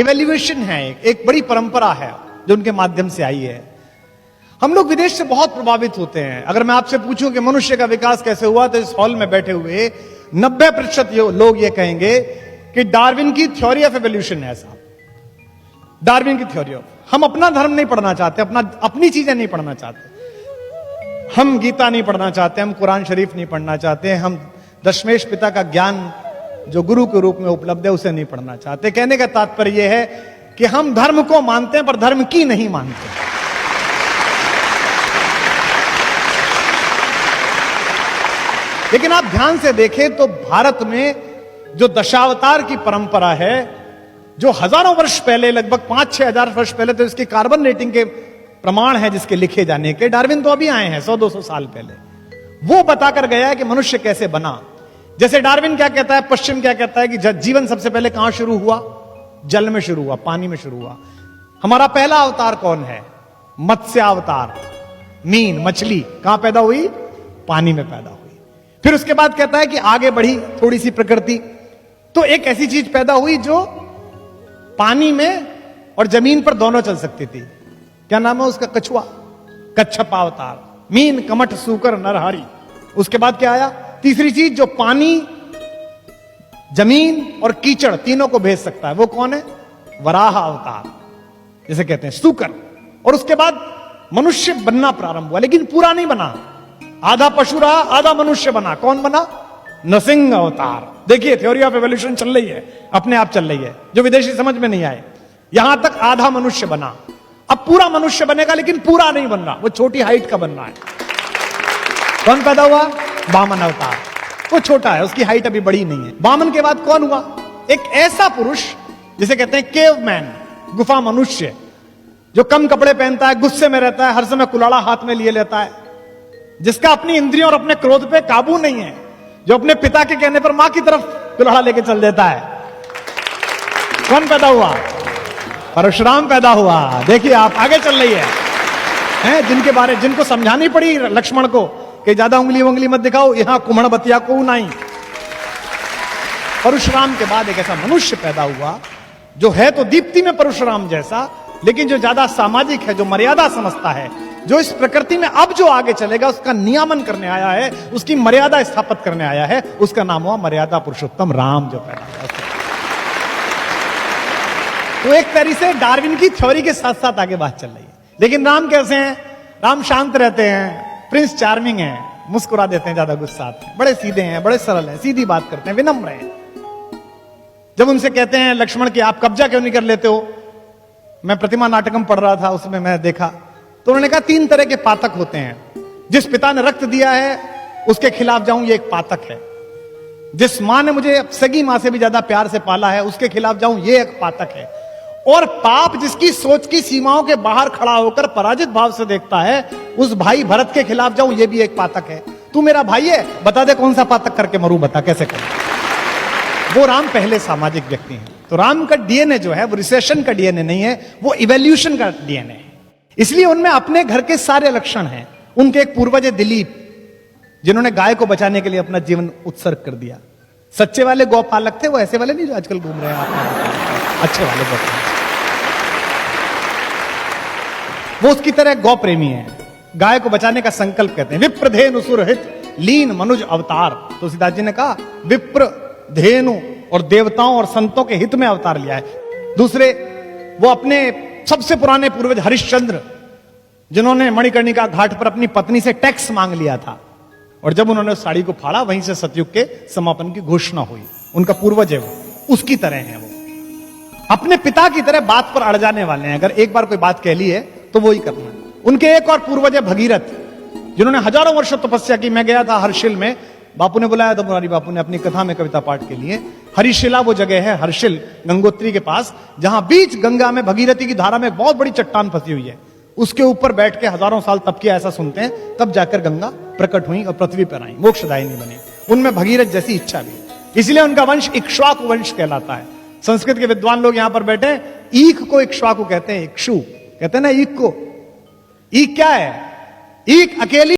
Evaluation है, एक बड़ी परंपरा है जो उनके माध्यम से आई है। हम लोग विदेश से बहुत प्रभावित होते हैं। अगर मैं आपसे पूछूं कि मनुष्य का विकास कैसे हुआ, तो इस हॉल में बैठे हुए 90% लोग ये कहेंगे कि डार्विन की थ्योरी ऑफ एवोल्यूशन है साहब, डार्विन की थ्योरी ऑफ। हम अपना धर्म नहीं पढ़ना चाहते, अपनी चीजें नहीं पढ़ना चाहते, हम गीता नहीं पढ़ना चाहते, हम कुरान शरीफ नहीं पढ़ना चाहते, हम दशमेश पिता का ज्ञान जो गुरु के रूप में उपलब्ध है उसे नहीं पढ़ना चाहते। कहने का तात्पर्य यह है कि हम धर्म को मानते हैं पर धर्म की नहीं मानते। लेकिन आप ध्यान से देखें तो भारत में जो दशावतार की परंपरा है, जो हजारों वर्ष पहले, लगभग 5-6 हजार वर्ष पहले, तो इसकी कार्बन रेटिंग के प्रमाण है जिसके लिखे जाने के। डार्विन तो अभी आए हैं 100-200 साल पहले, वो बताकर गया है कि मनुष्य कैसे बना। जैसे डार्विन क्या कहता है, पश्चिम क्या कहता है कि जीवन सबसे पहले कहां शुरू हुआ? जल में शुरू हुआ, पानी में शुरू हुआ। हमारा पहला अवतार कौन है? मत्स्य अवतार, मीन, मछली कहां पैदा हुई? पानी में पैदा हुई। फिर उसके बाद कहता है कि आगे बढ़ी थोड़ी सी प्रकृति, तो एक ऐसी चीज पैदा हुई जो पानी में और जमीन पर दोनों चल सकती थी। क्या नाम है उसका? कछुआ, कच्छप अवतार। मीन, कमठ, सूकर, नरहरि। उसके बाद क्या आया? तीसरी चीज जो पानी, जमीन और कीचड़ तीनों को भेज सकता है, वो कौन है? वराह अवतार, जिसे कहते हैं सूकर। और उसके बाद मनुष्य बनना प्रारंभ हुआ, लेकिन पूरा नहीं बना। आधा पशु रहा, आधा मनुष्य बना। कौन बना? नरसिंह अवतार। देखिए थ्योरी ऑफ एवोल्यूशन चल रही है, अपने आप चल रही है, जो विदेशी समझ में नहीं आए। यहां तक आधा मनुष्य बना, अब पूरा मनुष्य बनेगा, लेकिन पूरा नहीं बन रहा, वो छोटी हाइट का बन रहा है। कौन पैदा हुआ? वामन अवतार। वो छोटा है, उसकी हाइट अभी बड़ी नहीं है। वामन के बाद कौन हुआ? एक ऐसा पुरुष जिसे कहते हैं केवमैन, गुफा मनुष्य, जो कम कपड़े पहनता है, गुस्से में रहता है, हर समय कुलाड़ा हाथ में लिए लेता है, जिसका अपनी इंद्रियों और अपने क्रोध पे काबू नहीं है, जो अपने पिता के कहने पर मां की तरफ कुल्हाड़ा लेके चल देता है। कौन पैदा हुआ? परशुराम पैदा हुआ। देखिए आप, आगे चल रही है, जिनको समझानी पड़ी लक्ष्मण को कि ज्यादा उंगली मत दिखाओ, यहां कुम्हड़ बतिया को नहीं। परशुराम के बाद एक ऐसा मनुष्य पैदा हुआ जो है तो दीप्ति में परशुराम जैसा, लेकिन जो ज्यादा सामाजिक है, जो मर्यादा समझता है, जो इस प्रकृति में अब जो आगे चलेगा उसका नियामन करने आया है, उसकी मर्यादा स्थापित करने आया है। उसका नाम हुआ मर्यादा पुरुषोत्तम राम, जो पैदा हुआ। तो एक तरीके से डार्विन की थ्योरी के साथ साथ आगे बात चल रही है। लेकिन राम कैसे हैं? राम शांत रहते हैं, प्रिंस चार्मिंग हैं, मुस्कुरा देते हैं, ज्यादा गुस्सा आते हैं, बड़े सीधे हैं, बड़े सरल हैं, सीधी बात करते हैं, विनम्र हैं। जब उनसे कहते हैं लक्ष्मण कि आप कब्जा क्यों नहीं कर लेते हो, मैं प्रतिमा नाटकम पढ़ रहा था, उसमें मैं देखा, तो उन्होंने कहा 3 तरह के पातक होते हैं। जिस पिता ने रक्त दिया है उसके खिलाफ जाऊं, ये एक पातक है। जिस मां ने मुझे सगी मां से भी ज्यादा प्यार से पाला है, उसके खिलाफ जाऊं, ये एक पातक है। और पाप जिसकी सोच की सीमाओं के बाहर खड़ा होकर पराजित भाव से देखता है, उस भाई भरत के खिलाफ जाऊं, ये भी एक पातक है। तू मेरा भाई है, बता दे कौन सा पातक करके मरूं, बता कैसे करूं। वो राम पहले सामाजिक व्यक्ति हैं। तो राम का डीएनए जो है वो रिसेशन का डीएनए नहीं है, वो इवोल्यूशन का डीएनए है। इसलिए उनमें अपने घर के सारे लक्षण हैं। उनके एक पूर्वज है दिलीप, जिन्होंने गाय को बचाने के लिए अपना जीवन उत्सर्ग कर दिया। सच्चे वाले गौपालक थे, वो ऐसे वाले नहीं जो आजकल घूम रहे हैं, अच्छे वाले गौपालक। वो उसकी तरह गौ प्रेमी है, गाय को बचाने का संकल्प कहते हैं। विप्र धेनु सुरहित लीन मनुज अवतार, तुलसीदास जी ने कहा विप्र धेनु और देवताओं और संतों के हित में अवतार लिया है। दूसरे, वो अपने सबसे पुराने पूर्वज हरिश्चंद्र, जिन्होंने मणिकर्णिका घाट पर अपनी पत्नी से टैक्स मांग लिया था, और जब उन्होंने उस साड़ी को फाड़ा, वहीं से सतयुग के समापन की घोषणा हुई। उनका पूर्वज है वो, उसकी तरह है वो, अपने पिता की तरह बात पर अड़ जाने वाले हैं। अगर एक बार कोई बात कह ली है तो वो ही करना है। उनके एक और पूर्वज है भगीरथ, जिन्होंने हजारों वर्षों तपस्या की। मैं गया था हर्षिल में, बापू ने बुलाया था, मुरारी बापू ने अपनी कथा में कविता पाठ के लिए। हरिशिला वो जगह है, हर्षिल गंगोत्री के पास, जहां बीच गंगा में भगीरथी की धारा में एक बहुत बड़ी चट्टान फंसी हुई है। उसके ऊपर बैठ के हजारों साल तप किया, ऐसा सुनते हैं। तब जाकर गंगा प्रकट हुई और पृथ्वी पर आई, मोक्षदायिनी बनी। उनमें भगीरथ जैसी इच्छा भी, इसलिए उनका वंश इक्ष्वाकु वंश कहलाता है। संस्कृत के विद्वान लोग यहां पर बैठे, ईख को इक्ष्वाकु कहते हैं, इक्षु कहते हैं ना ईख को। ईख क्या है? ईख अकेली